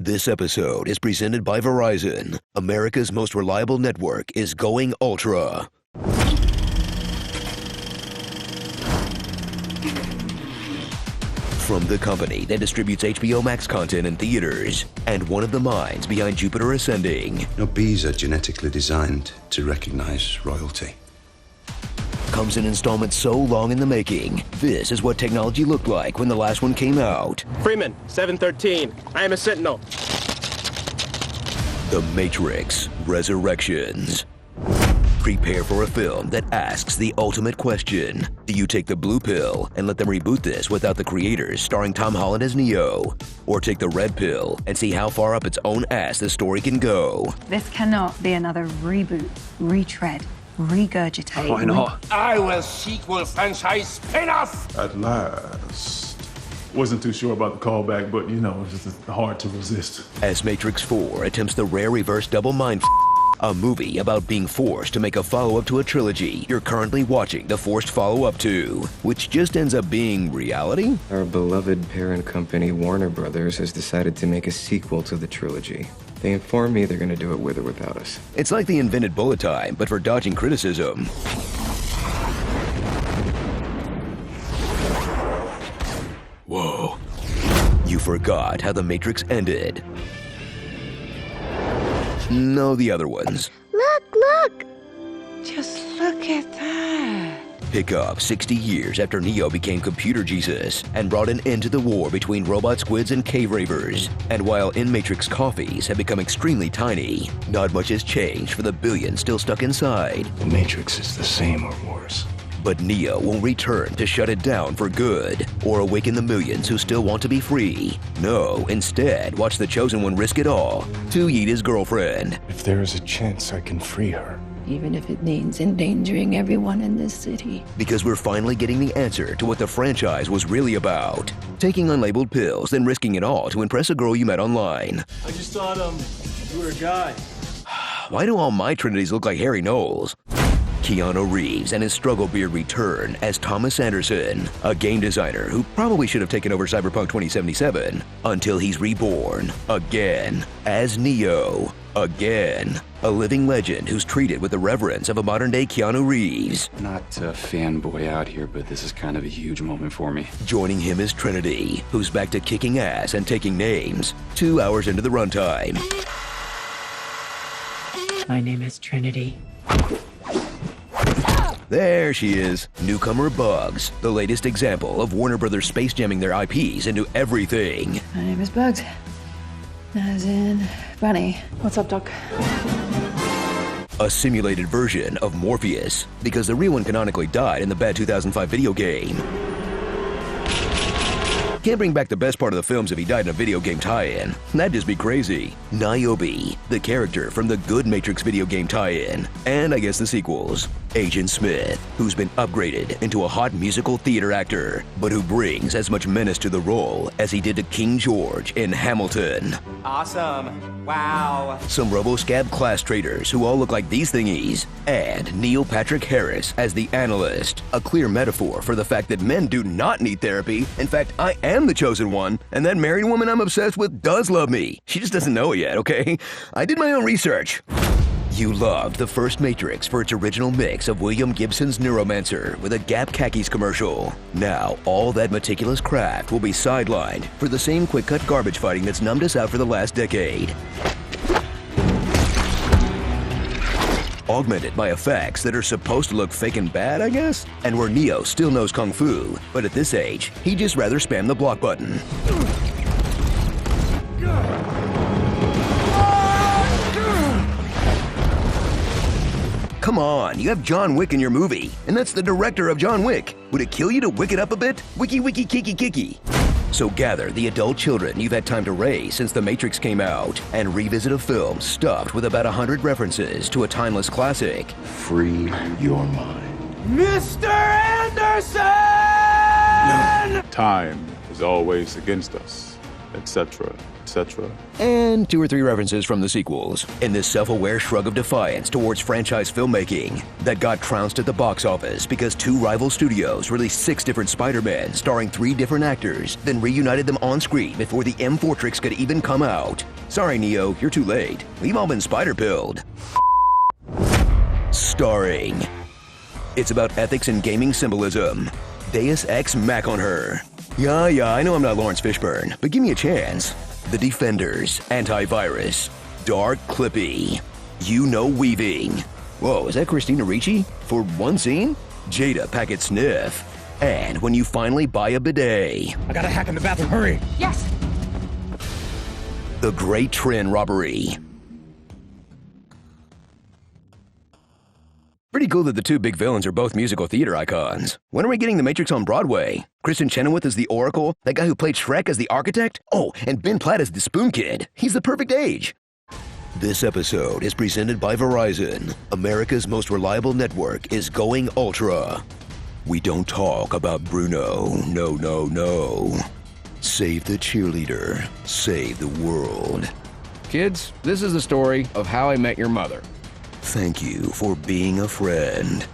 This episode is presented by Verizon. America's most reliable network is going ultra. From the company that distributes HBO Max content in theaters, and one of the minds behind Jupiter Ascending. No, bees are genetically designed to recognize royalty. Comes an installment so long in the making. This is what technology looked like when the last one came out. Freeman, 713. I am a sentinel. The Matrix Resurrections. Prepare for a film that asks the ultimate question. Do you take the blue pill and let them reboot this without the creators starring Tom Holland as Neo? Or take the red pill and see how far up its own ass the story can go? This cannot be another reboot, retread, regurgitate. Why not? I will sequel franchise spin-off! At last. Wasn't too sure about the callback, but you know, it's just hard to resist. As Matrix 4 attempts the rare reverse double mind a movie about being forced to make a follow-up to a trilogy you're currently watching the forced follow-up to, which just ends up being reality? Our beloved parent company, Warner Brothers, has decided to make a sequel to the trilogy. They informed me they're going to do it with or without us. It's like the invented bullet time, but for dodging criticism. Whoa. You forgot how The Matrix ended. No, the other ones. Look! Just look at that. Pick up 60 years after Neo became Computer Jesus and brought an end to the war between robot squids and cave ravers. And while in-Matrix coffees have become extremely tiny, not much has changed for the billions still stuck inside. The Matrix is the same or worse. But Neo will return to shut it down for good, or awaken the millions who still want to be free. No, instead, watch the Chosen One risk it all to eat his girlfriend. If there is a chance I can free her. Even if it means endangering everyone in this city. Because we're finally getting the answer to what the franchise was really about. Taking unlabeled pills, then risking it all to impress a girl you met online. I just thought, you were a guy. Why do all my Trinities look like Harry Knowles? Keanu Reeves and his struggle beard return as Thomas Anderson, a game designer who probably should have taken over Cyberpunk 2077 until he's reborn again as Neo again. A living legend who's treated with the reverence of a modern-day Keanu Reeves. Not a fanboy out here, but this is kind of a huge moment for me. Joining him is Trinity, who's back to kicking ass and taking names 2 hours into the runtime. My name is Trinity. There she is, newcomer Bugs, the latest example of Warner Brothers space jamming their IPs into everything. My name is Bugs. As in, Bunny. What's up, Doc? A simulated version of Morpheus, because the real one canonically died in the bad 2005 video game. Can't bring back the best part of the films if he died in a video game tie-in. That'd just be crazy. Niobe, the character from the good Matrix video game tie-in, and I guess the sequels. Agent Smith, who's been upgraded into a hot musical theater actor, but who brings as much menace to the role as he did to King George in Hamilton. Awesome. Wow. Some RoboScab class traitors who all look like these thingies, and Neil Patrick Harris as the analyst, a clear metaphor for the fact that men do not need therapy. In fact, I am the chosen one, and that married woman I'm obsessed with does love me. She just doesn't know it yet, okay? I did my own research. You loved the first Matrix for its original mix of William Gibson's Neuromancer with a Gap Khakis commercial. Now, all that meticulous craft will be sidelined for the same quick-cut garbage fighting that's numbed us out for the last decade. Augmented by effects that are supposed to look fake and bad, I guess? And where Neo still knows Kung Fu, but at this age, he'd just rather spam the block button. Come on, you have John Wick in your movie, and that's the director of John Wick. Would it kill you to wick it up a bit? Wiki wiki kiki kiki. So gather the adult children you've had time to raise since The Matrix came out, and revisit a film stuffed with about 100 references to a timeless classic. Free your mind. Mr. Anderson! Time is always against us. etc., etc. And 2 or 3 references from the sequels in this self-aware shrug of defiance towards franchise filmmaking that got trounced at the box office because 2 rival studios released 6 different Spider-Men starring 3 different actors, then reunited them on screen before the M4trix could even come out. Sorry, Neo, you're too late. We've all been spider-pilled. Starring. It's about ethics and gaming symbolism. Deus Ex Mac on her. Yeah, I know I'm not Lawrence Fishburne, but give me a chance. The Defenders, Antivirus, Dark Clippy, You Know Weaving. Whoa, is that Christina Ricci? For one scene? Jada Packet Sniff. And When You Finally Buy a Bidet. I gotta hack in the bathroom, hurry! Yes! The Great Trin Robbery. Pretty cool that the 2 big villains are both musical theater icons. When are we getting The Matrix on Broadway? Kristen Chenoweth as the Oracle, that guy who played Shrek as the Architect? Oh, and Ben Platt as the Spoon Kid. He's the perfect age. This episode is presented by Verizon. America's most reliable network is going ultra. We don't talk about Bruno. No. Save the cheerleader. Save the world. Kids, this is the story of how I met your mother. Thank you for being a friend.